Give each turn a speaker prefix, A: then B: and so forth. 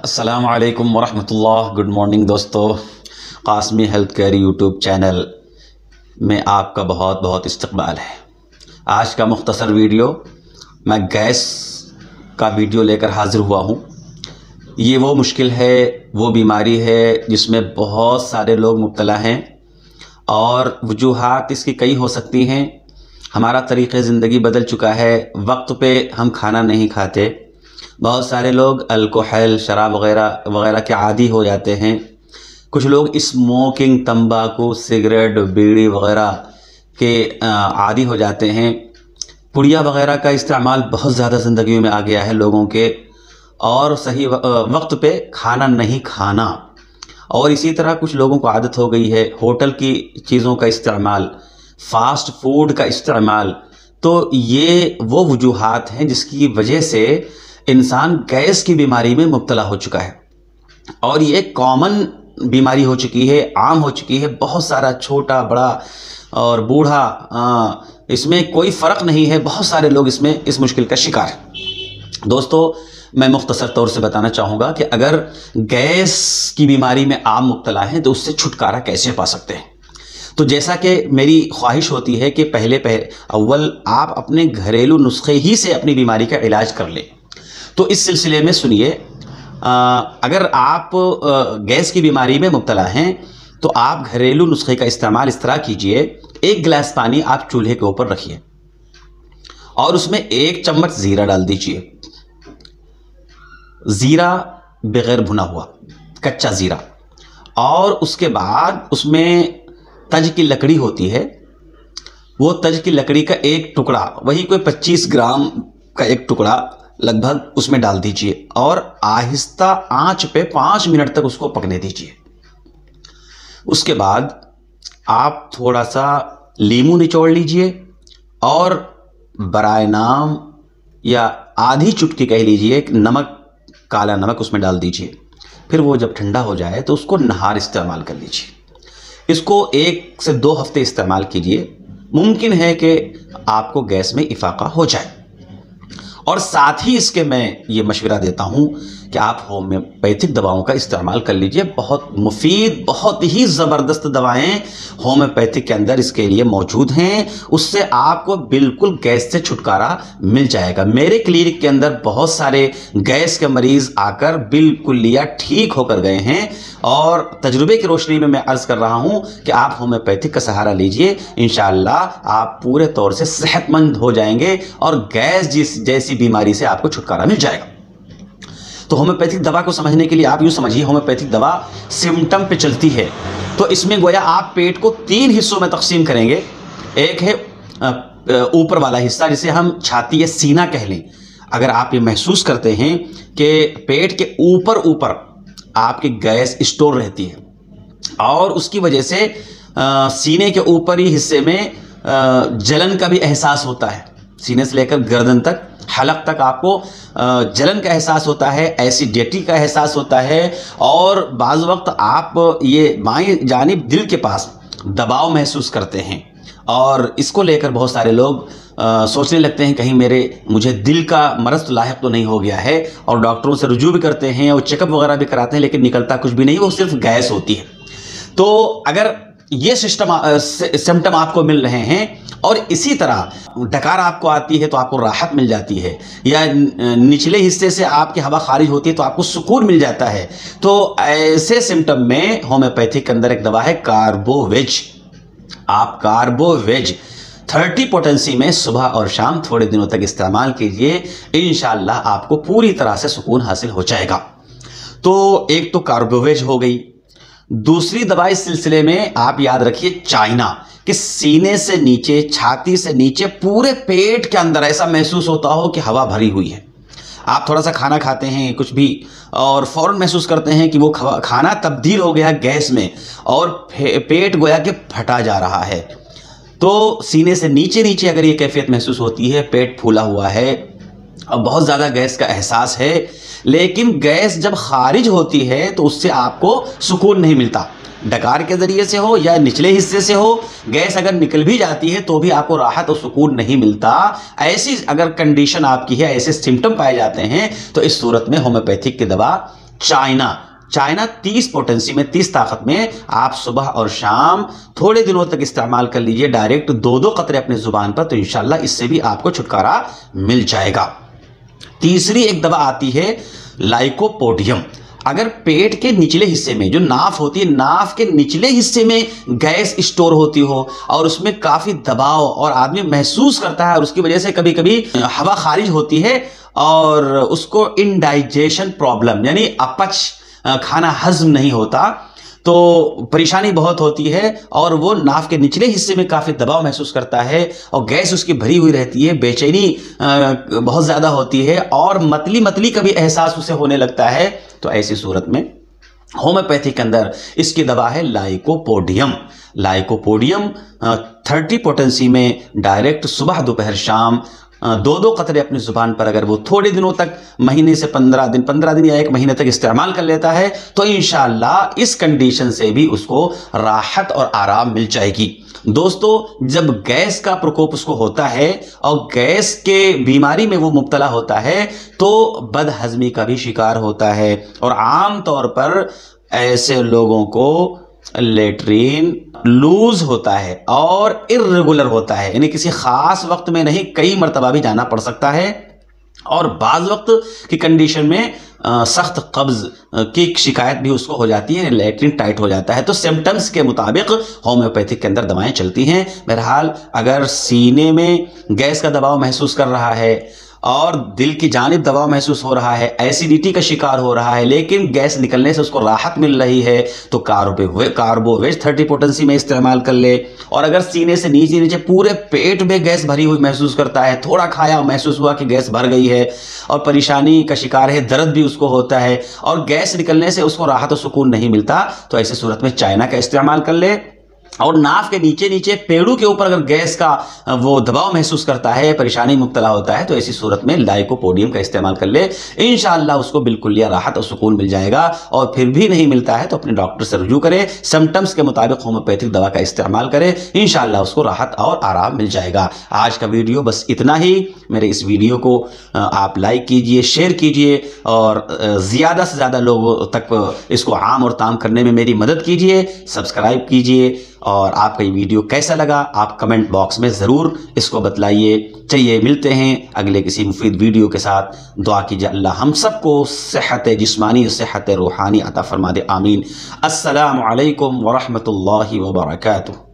A: अस्सलाम वालेकुम वरहमतुल्लाह। Good morning दोस्तों, Qasmi health care YouTube channel में आपका बहुत बहुत इस्तकबाल है। आज का मुख्तसर वीडियो मैं गैस का वीडियो लेकर हाज़िर हुआ हूँ। ये वो मुश्किल है, वो बीमारी है जिसमें बहुत सारे लोग मुब्तला हैं और वजूहात इसकी कई हो सकती हैं। हमारा तरीक़े ज़िंदगी बदल चुका है, वक्त पे हम खाना नहीं खाते। बहुत सारे लोग अल्कोहल, शराब वगैरह वगैरह के आदी हो जाते हैं। कुछ लोग स्मोकिंग, तंबाकू, सिगरेट, बीड़ी वगैरह के आदी हो जाते हैं। पुड़िया वगैरह का इस्तेमाल बहुत ज़्यादा ज़िंदगी में आ गया है लोगों के, और सही वक्त पे खाना नहीं खाना। और इसी तरह कुछ लोगों को आदत हो गई है होटल की चीज़ों का इस्तेमाल, फास्ट फूड का इस्तेमाल। तो ये वो वजूहात हैं जिसकी वजह से इंसान गैस की बीमारी में मुब्तला हो चुका है। और ये कॉमन बीमारी हो चुकी है, आम हो चुकी है। बहुत सारा छोटा बड़ा और बूढ़ा, इसमें कोई फ़र्क नहीं है। बहुत सारे लोग इसमें इस मुश्किल का शिकार हैं। दोस्तों, मैं मुख्तसर तौर से बताना चाहूँगा कि अगर गैस की बीमारी में आप मुब्तला हैं तो उससे छुटकारा कैसे पा सकते हैं। तो जैसा कि मेरी ख्वाहिश होती है कि पहले अव्वल आप अपने घरेलू नुस्खे ही से अपनी बीमारी का इलाज कर लें। तो इस सिलसिले में सुनिए, अगर आप गैस की बीमारी में मुब्तला हैं तो आप घरेलू नुस्खे का इस्तेमाल इस तरह कीजिए। 1 गिलास पानी आप चूल्हे के ऊपर रखिए और उसमें 1 चम्मच ज़ीरा डाल दीजिए। ज़ीरा बगैर भुना हुआ, कच्चा ज़ीरा। और उसके बाद उसमें तज की लकड़ी होती है, वो तज की लकड़ी का 1 टुकड़ा, वही कोई 25 ग्राम का 1 टुकड़ा लगभग उसमें डाल दीजिए और आहिस्ता आंच पे 5 मिनट तक उसको पकने दीजिए। उसके बाद आप थोड़ा सा लीमू निचोड़ लीजिए और बराए नाम या आधी चुटकी कह लीजिए नमक, काला नमक उसमें डाल दीजिए। फिर वो जब ठंडा हो जाए तो उसको नहार इस्तेमाल कर लीजिए। इसको 1 से 2 हफ्ते इस्तेमाल कीजिए। मुमकिन है कि आपको गैस में इफाका हो जाए। और साथ ही इसके मैं ये मशवरा देता हूँ कि आप होम्योपैथिक दवाओं का इस्तेमाल कर लीजिए। बहुत मुफीद, बहुत ही ज़बरदस्त दवाएं होम्योपैथिक के अंदर इसके लिए मौजूद हैं। उससे आपको बिल्कुल गैस से छुटकारा मिल जाएगा। मेरे क्लिनिक के अंदर बहुत सारे गैस के मरीज़ आकर बिल्कुलिया ठीक होकर गए हैं। और तजुर्बे की रोशनी में मैं अर्ज़ कर रहा हूँ कि आप होम्योपैथिक का सहारा लीजिए। इंशाअल्लाह आप पूरे तौर से सेहतमंद हो जाएंगे और गैस जैसी बीमारी से आपको छुटकारा मिल जाएगा। तो होम्योपैथिक दवा को समझने के लिए आप यूँ समझिए, होम्योपैथिक दवा सिम्टम पे चलती है। तो इसमें गोया आप पेट को 3 हिस्सों में तकसीम करेंगे। एक है ऊपर वाला हिस्सा, जिसे हम छाती या सीना कह लें। अगर आप ये महसूस करते हैं कि पेट के ऊपर ऊपर आपकी गैस स्टोर रहती है और उसकी वजह से सीने के ऊपरी हिस्से में जलन का भी एहसास होता है, सीने से लेकर गर्दन तक, हलक तक आपको जलन का एहसास होता है, एसिडिटी का एहसास होता है। और बाज़ वक्त आप ये बाएं जानिब दिल के पास दबाव महसूस करते हैं। और इसको लेकर बहुत सारे लोग सोचने लगते हैं कहीं मुझे दिल का मरज़ तो लाहिक तो नहीं हो गया है, और डॉक्टरों से रुजू भी करते हैं और चेकअप वगैरह भी कराते हैं, लेकिन निकलता कुछ भी नहीं, वो सिर्फ गैस होती है। तो अगर ये सिम्टम आपको मिल रहे हैं और इसी तरह डकार आपको आती है तो आपको राहत मिल जाती है, या निचले हिस्से से आपकी हवा खारिज होती है तो आपको सुकून मिल जाता है, तो ऐसे सिम्टम में होम्योपैथिक के अंदर एक दवा है कार्बोवेज। आप कार्बोवेज 30 पोटेंसी में सुबह और शाम थोड़े दिनों तक इस्तेमाल कीजिए। इंशाअल्लाह आपको पूरी तरह से सुकून हासिल हो जाएगा। तो एक तो कार्बोवेज हो गई। दूसरी दवा इस सिलसिले में आप याद रखिए चाइना, कि सीने से नीचे, छाती से नीचे, पूरे पेट के अंदर ऐसा महसूस होता हो कि हवा भरी हुई है। आप थोड़ा सा खाना खाते हैं कुछ भी और फ़ौरन महसूस करते हैं कि वो खाना तब्दील हो गया गैस में और पेट गोया के फटा जा रहा है। तो सीने से नीचे नीचे अगर ये कैफियत महसूस होती है, पेट फूला हुआ है और बहुत ज़्यादा गैस का एहसास है, लेकिन गैस जब खारिज होती है तो उससे आपको सुकून नहीं मिलता। डकार के ज़रिए से हो या निचले हिस्से से हो, गैस अगर निकल भी जाती है तो भी आपको राहत और सुकून नहीं मिलता। ऐसी अगर कंडीशन आपकी है, ऐसे सिम्टम पाए जाते हैं, तो इस सूरत में होम्योपैथिक की दवा चाइना 30 पोटेंसी में, 30 ताकत में आप सुबह और शाम थोड़े दिनों तक इस्तेमाल कर लीजिए डायरेक्ट 2-2 कतरे अपने जुबान पर, तो इंशाल्लाह इससे भी आपको छुटकारा मिल जाएगा। तीसरी एक दवा आती है लाइकोपोडियम। अगर पेट के निचले हिस्से में जो नाफ होती है, नाफ के निचले हिस्से में गैस स्टोर होती हो और उसमें काफ़ी दबाव और आदमी महसूस करता है और उसकी वजह से कभी कभी हवा खारिज होती है और उसको इनडाइजेशन प्रॉब्लम यानी अपच, खाना हजम नहीं होता, तो परेशानी बहुत होती है और वो नाफ के निचले हिस्से में काफ़ी दबाव महसूस करता है और गैस उसकी भरी हुई रहती है, बेचैनी बहुत ज़्यादा होती है और मतली मतली का भी एहसास उसे होने लगता है। तो ऐसी सूरत में होम्योपैथी के अंदर इसकी दवा है लाइकोपोडियम। 30 पोटेंसी में डायरेक्ट सुबह दोपहर शाम 2-2 कतरे अपनी जुबान पर अगर वो थोड़े दिनों तक, महीने से 15 दिन या 1 महीने तक इस्तेमाल कर लेता है तो इंशाअल्लाह इस कंडीशन से भी उसको राहत और आराम मिल जाएगी। दोस्तों, जब गैस का प्रकोप उसको होता है और गैस के बीमारी में वो मुब्तला होता है तो बदहजमी का भी शिकार होता है और आम तौर पर ऐसे लोगों को लेटरीन लूज होता है और इर्रेगुलर होता है, यानी किसी खास वक्त में नहीं, कई मरतबा भी जाना पड़ सकता है और बाज़ वक्त की कंडीशन में सख्त कब्ज की शिकायत भी उसको हो जाती है, लेटरिन टाइट हो जाता है। तो सिम्टम्स के मुताबिक होम्योपैथिक के अंदर दवाएं चलती हैं। बहरहाल अगर सीने में गैस का दबाव महसूस कर रहा है और दिल की जानिब दबाव महसूस हो रहा है, एसिडिटी का शिकार हो रहा है लेकिन गैस निकलने से उसको राहत मिल रही है, तो कार्बोवेज 30 पोटेंसी में इस्तेमाल कर ले। और अगर सीने से नीचे नीचे पूरे पेट में गैस भरी हुई महसूस करता है, थोड़ा खाया महसूस हुआ कि गैस भर गई है और परेशानी का शिकार है, दर्द भी उसको होता है और गैस निकलने से उसको राहत और सुकून नहीं मिलता, तो ऐसी सूरत में चाइना का इस्तेमाल कर ले। और नाफ के नीचे नीचे पेड़ों के ऊपर अगर गैस का वो दबाव महसूस करता है, परेशानी मुब्तला होता है, तो ऐसी सूरत में लाइकोपोडियम का इस्तेमाल कर ले। इंशाअल्लाह उसको बिल्कुल राहत और सुकून मिल जाएगा। और फिर भी नहीं मिलता है तो अपने डॉक्टर से रुजू करें, सिम्टम्स के मुताबिक होम्योपैथिक दवा का इस्तेमाल करें, इंशाअल्लाह उसको राहत और आराम मिल जाएगा। आज का वीडियो बस इतना ही। मेरे इस वीडियो को आप लाइक कीजिए, शेयर कीजिए और ज़्यादा से ज़्यादा लोगों तक इसको आम और ताम करने में मेरी मदद कीजिए। सब्सक्राइब कीजिए और आपका ये वीडियो कैसा लगा आप कमेंट बॉक्स में ज़रूर इसको बतलाइए। चलिए मिलते हैं अगले किसी मुफीद वीडियो के साथ। दुआ कीजिए अल्लाह हम सबको सेहत जिस्मानी और सेहत रूहानी अता फरमा दे। आमीन। अस्सलामु अलैकुम व रहमतुल्लाहि व बरकातुहू।